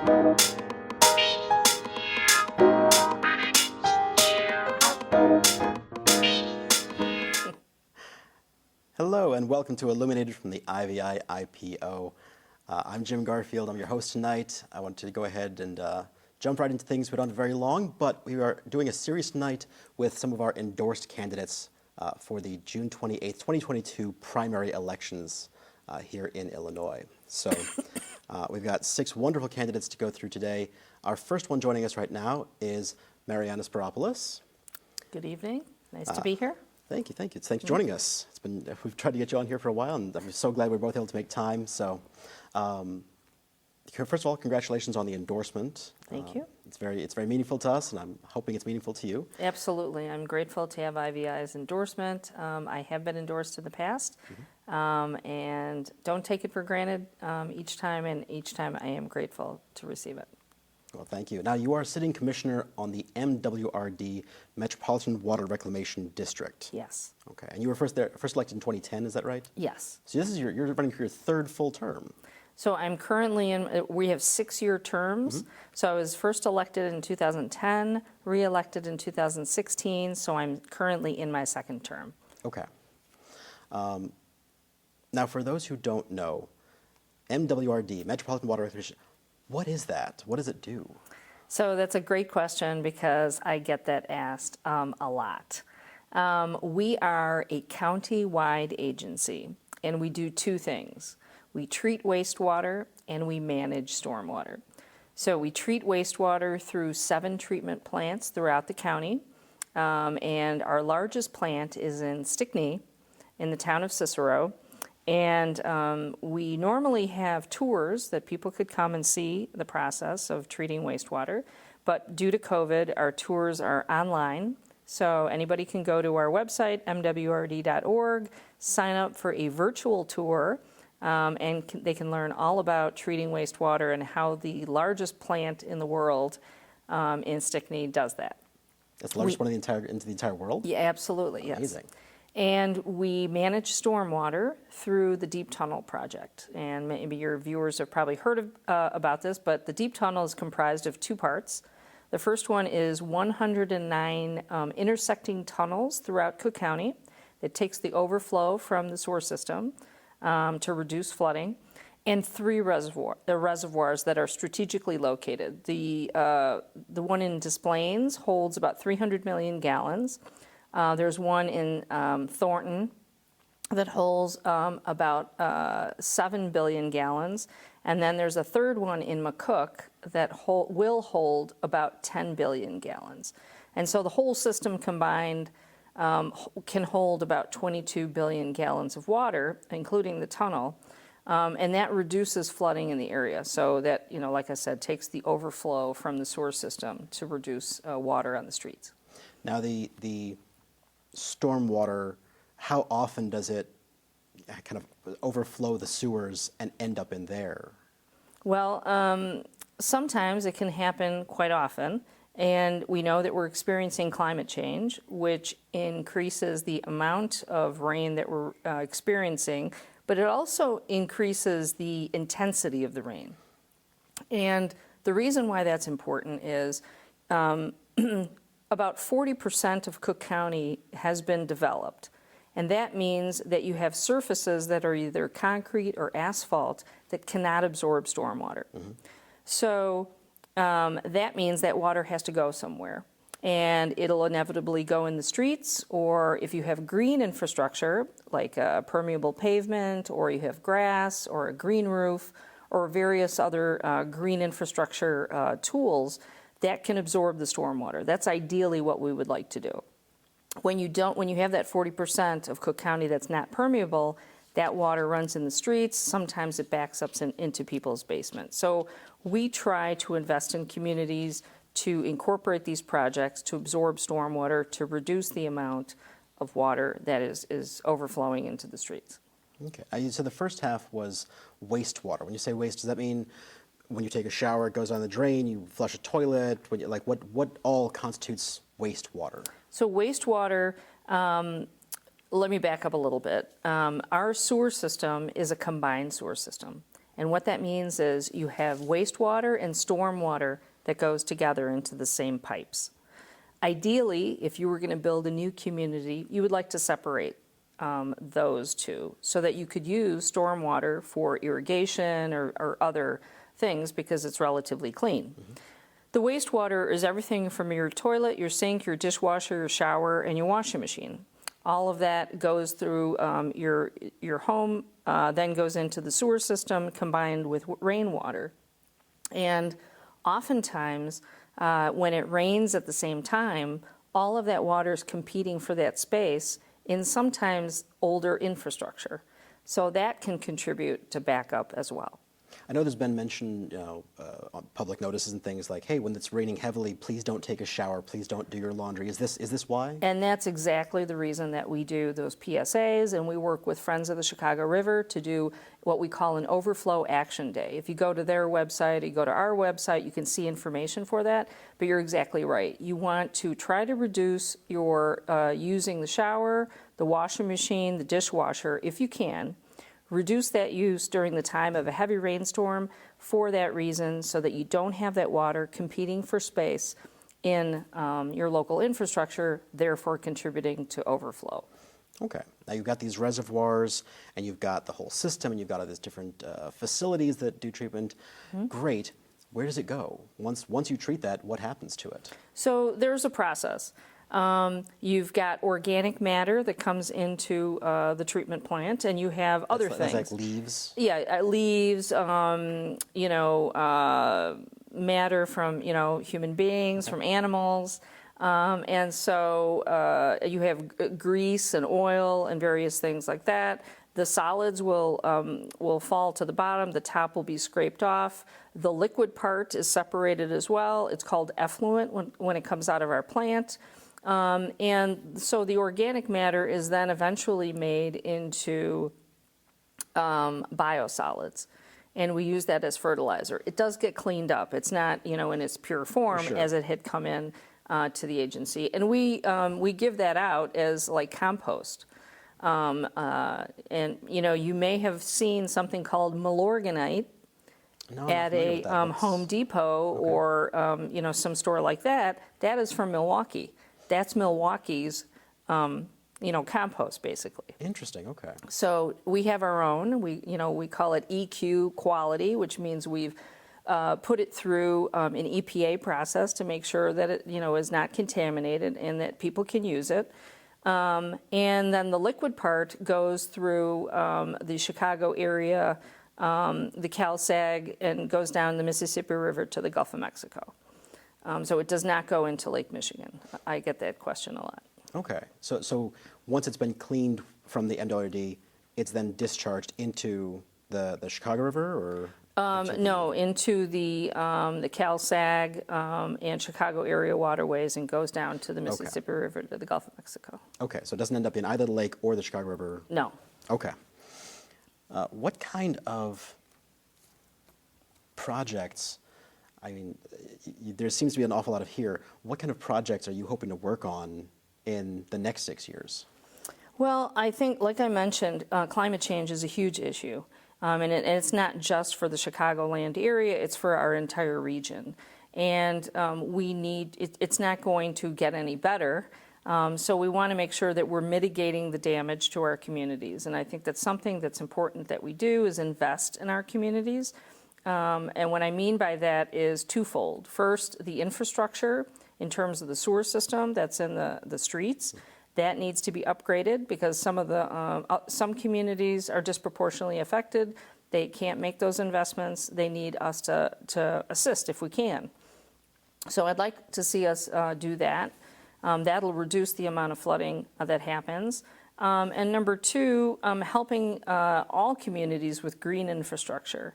Hello and welcome to Illuminated from the IVI IPO. I'm Jim Garfield, I'm your host tonight. I want to go ahead and jump right into things. We don't have very long, but we are doing a series tonight with some of our endorsed candidates for the June 28th, 2022 primary elections here in Illinois. So we've got 6 wonderful candidates to go through today. Our first one joining us right now is Mariyana Spyropoulos. Good evening, nice to be here. Thank you. Thanks for joining us. We've tried to get you on here for a while, and I'm so glad we're both able to make time. So, first of all, congratulations on the endorsement. Thank you. It's very meaningful to us, and I'm hoping it's meaningful to you. Absolutely, I'm grateful to have IVI's endorsement. I have been endorsed in the past, and don't take it for granted each time, and each time I am grateful to receive it. Well, thank you. Now, you are sitting commissioner on the MWRD Metropolitan Water Reclamation District. Yes. Okay, and you were first elected in 2010, is that right? Yes. So this is you're running for your 3rd full term. So I'm currently in, we have 6-year terms. So I was first elected in 2010, re-elected in 2016, so I'm currently in my 2nd term. Okay. Now, for those who don't know, MWRD, Metropolitan Water Reclamation, what is that? What does it do? So that's a great question because I get that asked a lot. We are a county-wide agency, and we do 2 things. We treat wastewater and we manage stormwater. So we treat wastewater through 7 treatment plants throughout the county, and our largest plant is in Stickney in the town of Cicero. And we normally have tours that people could come and see the process of treating wastewater. But due to COVID, our tours are online. So anybody can go to our website, MWRD.org, sign up for a virtual tour, and they can learn all about treating wastewater and how the largest plant in the world in Stickney does that. That's the largest one in the entire world? Yeah, absolutely, yes. Amazing. And we manage stormwater through the Deep Tunnel project. And maybe your viewers have probably heard about this, but the Deep Tunnel is comprised of 2 parts. The first one is 109 intersecting tunnels throughout Cook County. It takes the overflow from the sewer system to reduce flooding, and 3 reservoirs that are strategically located. The one in Des Plaines holds about 300 million gallons. There's one in Thornton that holds about 7 billion gallons. And then there's a 3rd one in McCook that will hold about 10 billion gallons. And so the whole system combined can hold about 22 billion gallons of water, including the tunnel. And that reduces flooding in the area. So that, like I said, takes the overflow from the sewer system to reduce water on the streets. Now, the stormwater, how often does it kind of overflow the sewers and end up in there? Well, sometimes it can happen quite often, and we know that we're experiencing climate change, which increases the amount of rain that we're experiencing, but it also increases the intensity of the rain. And the reason why that's important is about 40% of Cook County has been developed. And that means that you have surfaces that are either concrete or asphalt that cannot absorb stormwater. So that means that water has to go somewhere. And it'll inevitably go in the streets, or if you have green infrastructure, like a permeable pavement, or you have grass, or a green roof, or various other green infrastructure tools, that can absorb the stormwater. That's ideally what we would like to do. When you have that 40% of Cook County that's not permeable, that water runs in the streets. Sometimes it backs up into people's basements. So we try to invest in communities to incorporate these projects to absorb stormwater, to reduce the amount of water that is overflowing into the streets. Okay. So the first half was wastewater. When you say waste, does that mean when you take a shower, it goes down the drain, you flush a toilet? What all constitutes wastewater? So wastewater, let me back up a little bit. Our sewer system is a combined sewer system. And what that means is you have wastewater and stormwater that goes together into the same pipes. Ideally, if you were going to build a new community, you would like to separate those two so that you could use stormwater for irrigation or other things because it's relatively clean. Mm-hmm. The wastewater is everything from your toilet, your sink, your dishwasher, your shower, and your washing machine. All of that goes through your home, then goes into the sewer system combined with rainwater. And oftentimes, when it rains at the same time, all of that water is competing for that space in sometimes older infrastructure. So that can contribute to backup as well. I know there's been mention, on public notices and things like, hey, when it's raining heavily, please don't take a shower, please don't do your laundry. Is this why? And that's exactly the reason that we do those PSAs, and we work with Friends of the Chicago River to do what we call an overflow action day. If you go to their website, you go to our website, you can see information for that, but you're exactly right. You want to try to reduce your using the shower, the washing machine, the dishwasher, if you can. Reduce that use during the time of a heavy rainstorm for that reason so that you don't have that water competing for space in your local infrastructure, therefore contributing to overflow. Okay. Now you've got these reservoirs and you've got the whole system and you've got all these different facilities that do treatment. Mm-hmm. Great. Where does it go? Once you treat that, what happens to it? So there's a process. You've got organic matter that comes into the treatment plant, and you have other things. That's like leaves? Yeah, leaves, matter from, human beings, from animals. And so you have grease and oil and various things like that. The solids will fall to the bottom. The top will be scraped off. The liquid part is separated as well. It's called effluent when it comes out of our plant. And so the organic matter is then eventually made into biosolids, and we use that as fertilizer. It does get cleaned up. It's not, in its pure form Sure. as it had come in to the agency. And we give that out as like compost. And, you may have seen something called Milorganite at a Home Depot or, some store like that. That is from Milwaukee. That's Milwaukee's, compost, basically. Interesting. Okay. So we have our own. We call it EQ quality, which means we've put it through an EPA process to make sure that it, is not contaminated and that people can use it. And then the liquid part goes through the Chicago area, the CalSag, and goes down the Mississippi River to the Gulf of Mexico. So it does not go into Lake Michigan. I get that question a lot. Okay. So once it's been cleaned from the MWRD, it's then discharged into the Chicago River, or? No, into the CalSag and Chicago area waterways, and goes down to the Mississippi River to the Gulf of Mexico. Okay, so it doesn't end up in either the lake or the Chicago River? No. Okay. What kind of projects, there seems to be an awful lot of here. What kind of projects are you hoping to work on in the next 6 years? Well, I think, like I mentioned, climate change is a huge issue. And it's not just for the Chicagoland area, it's for our entire region. And it's not going to get any better. So we want to make sure that we're mitigating the damage to our communities. And I think that's something that's important that we do, is invest in our communities. And what I mean by that is twofold. First, the infrastructure in terms of the sewer system that's in the streets. That needs to be upgraded because some communities are disproportionately affected. They can't make those investments. They need us to assist if we can. So I'd like to see us do that. That'll reduce the amount of flooding that happens. And number two, helping all communities with green infrastructure.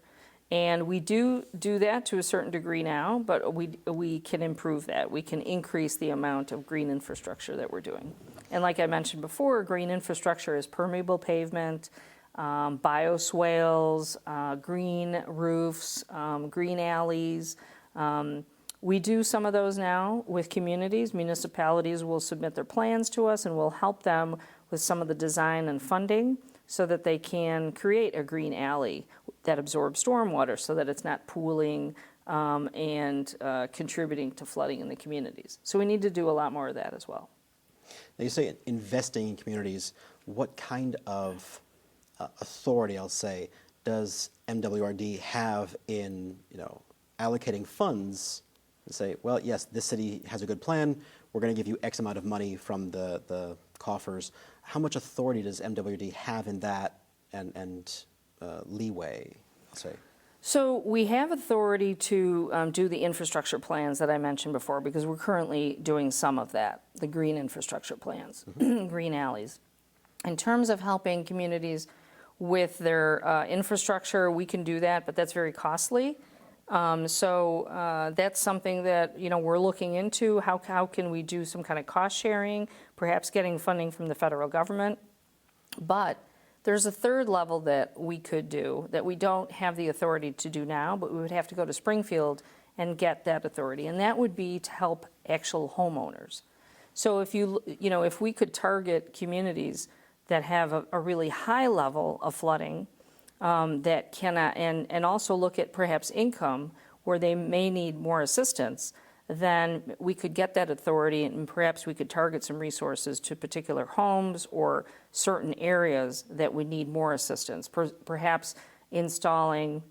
And we do that to a certain degree now, but we can improve that. We can increase the amount of green infrastructure that we're doing. And like I mentioned before, green infrastructure is permeable pavement, bioswales, green roofs, green alleys. We do some of those now with communities. Municipalities will submit their plans to us, and we'll help them with some of the design and funding so that they can create a green alley that absorbs stormwater so that it's not pooling and contributing to flooding in the communities. So we need to do a lot more of that as well. Now you say investing in communities. What kind of authority, I'll say, does MWRD have in allocating funds and say, well, yes, this city has a good plan. We're going to give you X amount of money from the coffers. How much authority does MWRD have in that and leeway, I'll say? So we have authority to do the infrastructure plans that I mentioned before, because we're currently doing some of that, the green infrastructure plans, green alleys. In terms of helping communities with their infrastructure, we can do that, but that's very costly. So that's something that we're looking into. How can we do some kind of cost sharing, perhaps getting funding from the federal government? But there's a third level that we could do that we don't have the authority to do now, but we would have to go to Springfield and get that authority, and that would be to help actual homeowners. So if we could target communities that have a really high level of flooding, that cannot, and also look at perhaps income where they may need more assistance, then we could get that authority, and perhaps we could target some resources to particular homes or certain areas that would need more assistance, perhaps installing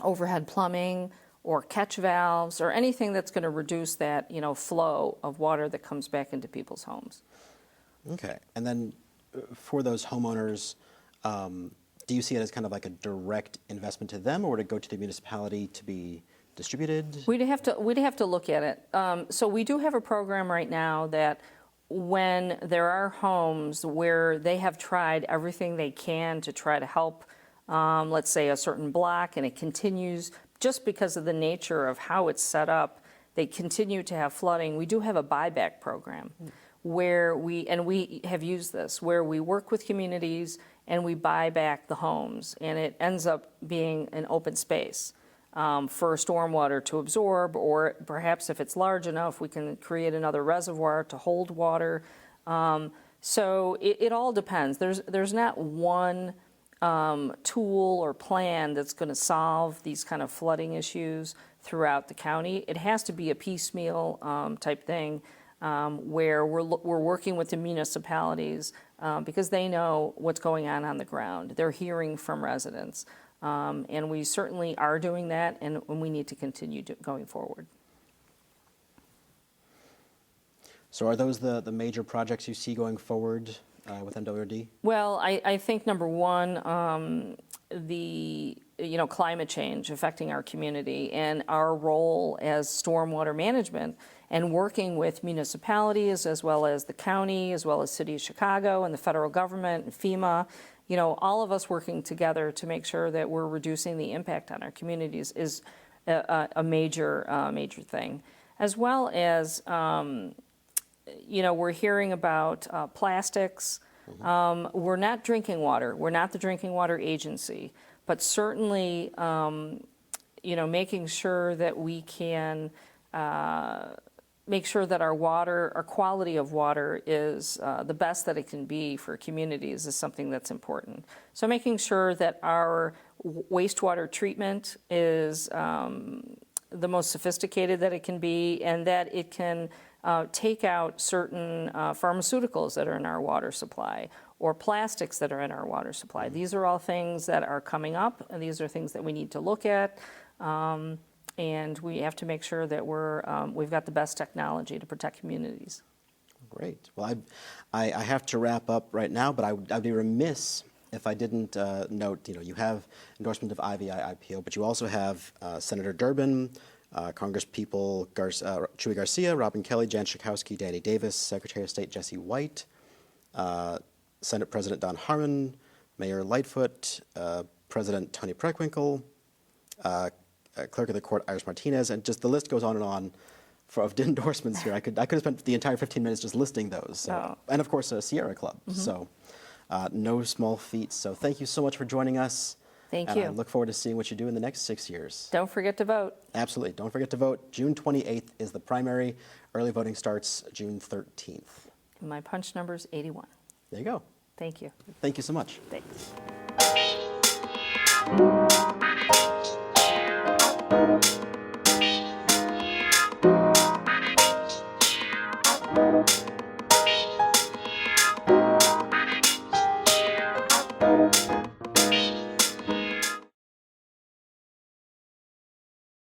overhead plumbing or catch valves or anything that's going to reduce that flow of water that comes back into people's homes. Okay, and then for those homeowners, do you see it as kind of like a direct investment to them, or would it go to the municipality to be distributed? We'd have to look at it. So we do have a program right now that when there are homes where they have tried everything they can to try to help, let's say a certain block, and it continues just because of the nature of how it's set up, they continue to have flooding. We do have a buyback program where we have used this, where we work with communities and we buy back the homes, and it ends up being an open space for stormwater to absorb, or perhaps if it's large enough, we can create another reservoir to hold water. So it all depends. There's not one tool or plan that's going to solve these kind of flooding issues throughout the county. It has to be a piecemeal type thing where we're working with the municipalities because they know what's going on the ground. They're hearing from residents. And we certainly are doing that, and we need to continue going forward. So are those the major projects you see going forward with MWRD? Well, I think number one, the climate change affecting our community and our role as stormwater management and working with municipalities as well as the county, as well as City of Chicago and the federal government and FEMA. All of us working together to make sure that we're reducing the impact on our communities is a major thing. As well as, we're hearing about plastics. We're not drinking water. We're not the drinking water agency, but certainly, making sure that we can make sure that our quality of water is the best that it can be for communities is something that's important. So making sure that our wastewater treatment is the most sophisticated that it can be, and that it can take out certain pharmaceuticals that are in our water supply or plastics that are in our water supply. These are all things that are coming up, and these are things that we need to look at. And we have to make sure that we've got the best technology to protect communities. Great. Well, I have to wrap up right now, but I'd be remiss if I didn't note, you have endorsement of IVI IPO, but you also have Senator Durbin, Congresspeople Chuy Garcia, Robin Kelly, Jan Schakowsky, Danny Davis, Secretary of State Jesse White, Senate President Don Harmon, Mayor Lightfoot, President Tony Preckwinkle, Clerk of the Court Iris Martinez, and just the list goes on and on of endorsements here. I could have spent the entire 15 minutes just listing those. So. Oh. And of course, Sierra Club. Mm-hmm. So no small feats. So thank you so much for joining us. Thank you. I look forward to seeing what you do in the next 6 years. Don't forget to vote. Absolutely. Don't forget to vote. June 28th is the primary. Early voting starts June 13th. My punch number is 81. There you go. Thank you. Thank you so much. Thanks.